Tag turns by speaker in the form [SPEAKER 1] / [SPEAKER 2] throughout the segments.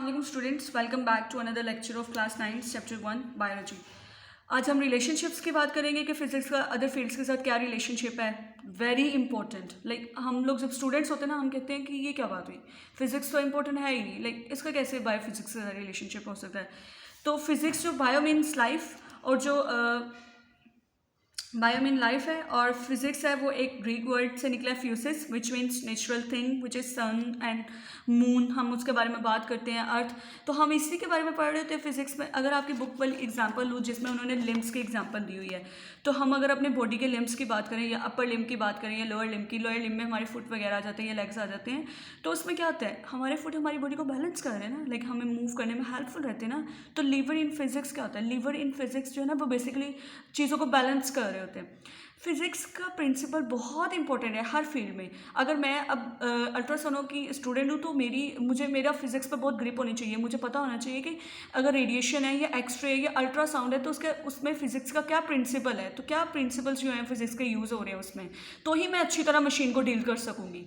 [SPEAKER 1] Assalamualaikum students, welcome back to another lecture of class 9 chapter 1 biology। आज हम relationships की बात करेंगे कि फिजिक्स का अदर फील्ड्स के साथ क्या रिलेशनशिप है। Very important. हम लोग जब स्टूडेंट्स होते हैं ना, हम कहते हैं कि ये क्या बात हुई, फिजिक्स तो इंपॉर्टेंट है ही नहीं, इसका कैसे बायोफिजिक्स के साथ रिलेशनशिप हो सकता है। तो फिजिक्स जो बायो मीन्स लाइफ और जो बायो मीन लाइफ है, और फिजिक्स है वो एक ग्रीक वर्ड से निकला है physis, which means natural thing which is sun and moon. हम उसके बारे में बात करते हैं, अर्थ। तो हम इसी के बारे में पढ़ रहे होते हैं फिजिक्स में। अगर आपकी बुक वाली एग्जांपल लूँ जिसमें उन्होंने लिम्स की एग्जांपल दी हुई है, तो हम अगर अपने बॉडी के लिम्स की बात करें या अपर लिम की बात करें या लोअर लिम की, लोअर लिम में हमारे फुट वगैरह आ जाते हैं या लेग्स आ जाते हैं, तो उसमें क्या होता है, हमारे फुट हमारी बॉडी को बैलेंस कर रहे हैं ना, हमें मूव करने में हेल्पफुल रहते हैं ना। तो लीवर इन फिजिक्स क्या होता है, लीवर इन फिजिक्स जो है ना, वो बेसिकली चीज़ों को बैलेंस कर रहे होते हैं। फिज़िक्स का प्रिंसिपल बहुत इंपॉर्टेंट है हर फील्ड में। अगर मैं अब अल्ट्रासाउंड की स्टूडेंट हूँ तो मुझे मेरा फिज़िक्स पर बहुत ग्रिप होनी चाहिए। मुझे पता होना चाहिए कि अगर रेडिएशन है या एक्सरे या अल्ट्रासाउंड है तो उसमें फ़िज़िक्स का क्या प्रिंसिपल है, तो क्या प्रिंसिपल्स जो हैं फिज़िक्स के यूज़ हो रहे हैं उसमें, तो ही मैं अच्छी तरह मशीन को डील कर सकूँगी।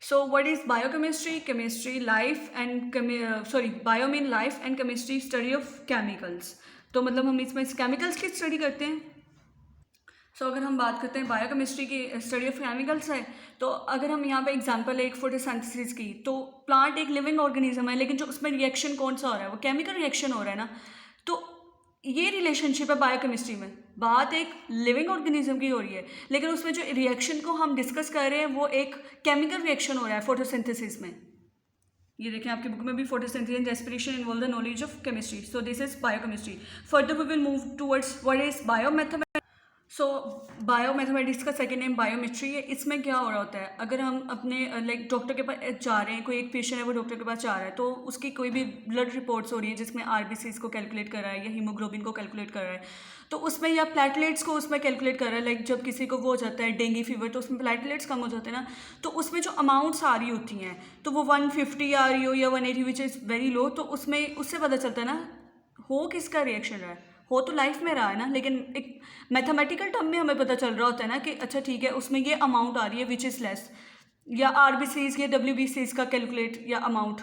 [SPEAKER 1] So what is biochemistry? Chemistry life and bio mean life and chemistry study of chemicals. तो मतलब हम इसमें केमिकल्स की स्टडी करते हैं। सो अगर हम बात करते हैं बायोकेमिस्ट्री की स्टडी ऑफ केमिकल्स है, तो अगर हम यहाँ पे एग्जांपल है एक फोटोसिंथेसिस की, तो प्लांट एक लिविंग ऑर्गेनिज्म है, लेकिन जो उसमें रिएक्शन कौन सा हो रहा है, वो केमिकल रिएक्शन हो रहा है ना। तो ये रिलेशनशिप है बायोकेमिस्ट्री में। बात एक लिविंग ऑर्गेनिज्म की हो रही है, लेकिन उसमें जो रिएक्शन को हम डिस्कस कर रहे हैं वो एक केमिकल रिएक्शन हो रहा है फोटोसिंथेसिस में। ये देखें आपकी बुक में भी photosynthesis and respiration involve the knowledge of chemistry. So this is biochemistry. Further we will move towards what is biomathematics. So biomathematics का सेकेंड नेम बायोमेट्री है। इसमें क्या हो रहा होता है, अगर हम अपने डॉक्टर के पास जा रहे हैं, कोई एक पेशेंट है वो डॉक्टर के पास जा रहा है, तो उसकी कोई भी ब्लड रिपोर्ट्स हो रही है जिसमें आरबीसीज को कैलकुलेट कर रहा है या हीमोग्लोबिन को कैलकुलेट कर रहा है, तो उसमें या प्लेटलेट्स को उसमें कैलकुलेट कर रहा है। जब किसी को वो हो जाता है डेंगू फीवर, तो उसमें प्लेटलेट्स कम हो जाते हैं ना, तो उसमें जो अमाउंट्स आ रही होती हैं, तो वो 150 आ रही हो या 180 विच इज़ वेरी लो, तो उससे पता चलता है ना हो किसका रिएक्शन रहा है। हो तो लाइफ में रहा है ना, लेकिन एक मैथमेटिकल टर्म में हमें पता चल रहा होता है ना कि अच्छा ठीक है, उसमें ये अमाउंट आ रही है विच इज़ लेस, या आरबीसीज या डब्ल्यूबीसीज का कैलकुलेट या अमाउंट।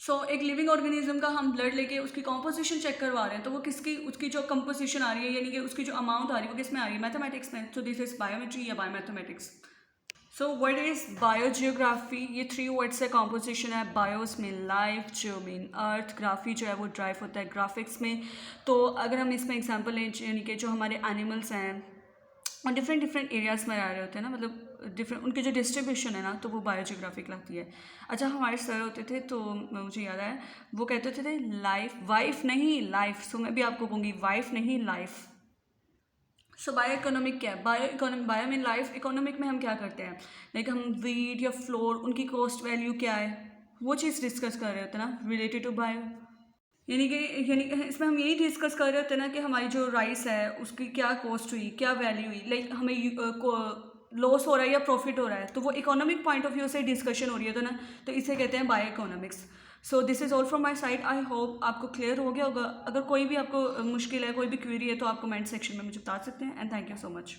[SPEAKER 1] सो एक लिविंग ऑर्गेनिज्म का हम ब्लड लेके उसकी कॉम्पोजिशन चेक करवा रहे हैं, तो वो उसकी जो कंपोजिशन आ रही है, यानी कि उसकी जो अमाउंट आ रही है, वो किस में आ रही है, मैथमेटिक्स में। सो दिस इज बायोमेट्री या biomathematics. So what is biogeography? ये 3 वर्ड से कॉम्पोजिशन है। बायोस में लाइफ, जो मीन अर्थ, ग्राफी जो है वो ड्राइव होता है ग्राफिक्स में। तो अगर हम इसमें एग्जांपल लें, यानी कि जो हमारे एनिमल्स हैं और डिफरेंट एरियाज़ में रह रहे होते हैं ना, मतलब डिफरेंट उनकी जो डिस्ट्रीब्यूशन है ना, तो वो बायोजियोग्राफी कहलाती है। अच्छा, हमारे सर होते थे तो मुझे याद आया, वो कहते थे लाइफ, वाइफ नहीं लाइफ। सो मैं भी आपको कहूँगी वाइफ नहीं लाइफ। सो बायो इकोनॉमिक क्या है? Bio mean life. इकोनॉमिक में हम क्या करते हैं, हम वीट या फ्लोर, उनकी कॉस्ट वैल्यू क्या है, वो चीज़ डिस्कस कर रहे होते हैं ना रिलेटेड टू बायो। यानी इसमें हम यही डिस्कस कर रहे होते हैं ना कि हमारी जो राइस है उसकी क्या कॉस्ट हुई, क्या वैल्यू हुई, हमें लॉस हो रहा है या प्रॉफिट हो रहा है, तो वो इकोनॉमिक पॉइंट ऑफ व्यू से डिस्कशन हो रही है, तो ना, तो इसे कहते हैं bio economics. So this is all from my side. I hope आपको क्लियर हो गया होगा। अगर कोई भी आपको मुश्किल है, कोई भी क्वेरी है, तो आप कमेंट सेक्शन में मुझे बता सकते हैं। And thank you so much.